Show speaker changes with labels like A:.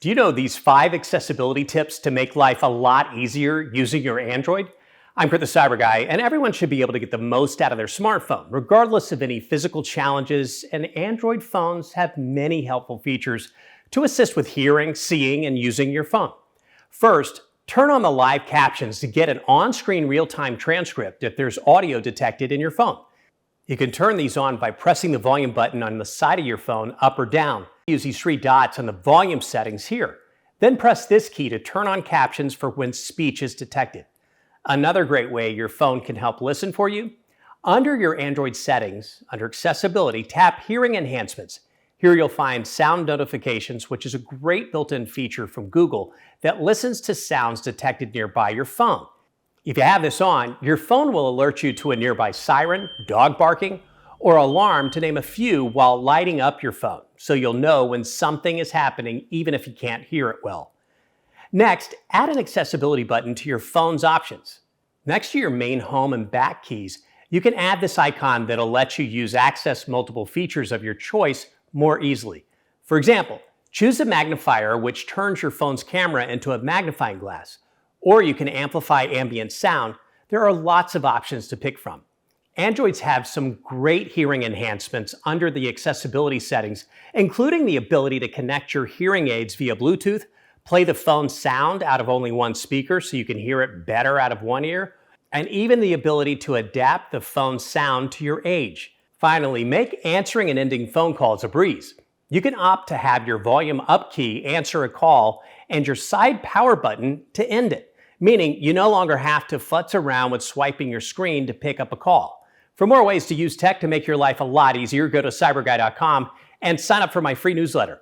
A: Do you know these 5 accessibility tips to make life a lot easier using your Android? I'm Kurt the CyberGuy, and everyone should be able to get the most out of their smartphone, regardless of any physical challenges, and Android phones have many helpful features to assist with hearing, seeing, and using your phone. First, turn on the live captions to get an on-screen real-time transcript if there's audio detected in your phone. You can turn these on by pressing the volume button on the side of your phone up or down. Use these 3 dots on the volume settings here. Then press this key to turn on captions for when speech is detected. Another great way your phone can help listen for you, under your Android settings, under accessibility, tap hearing enhancements. Here you'll find sound notifications, which is a great built-in feature from Google that listens to sounds detected nearby your phone. If you have this on, your phone will alert you to a nearby siren, dog barking, or alarm, to name a few, while lighting up your phone, so you'll know when something is happening even if you can't hear it well. Next, add an accessibility button to your phone's options. Next to your main home and back keys, you can add this icon that'll let you access multiple features of your choice more easily. For example, choose a magnifier, which turns your phone's camera into a magnifying glass. Or you can amplify ambient sound. There are lots of options to pick from. Androids have some great hearing enhancements under the accessibility settings, including the ability to connect your hearing aids via Bluetooth, play the phone's sound out of only one speaker so you can hear it better out of one ear, and even the ability to adapt the phone's sound to your age. Finally, make answering and ending phone calls a breeze. You can opt to have your volume up key answer a call and your side power button to end it, meaning you no longer have to futz around with swiping your screen to pick up a call. For more ways to use tech to make your life a lot easier, go to cyberguy.com and sign up for my free newsletter.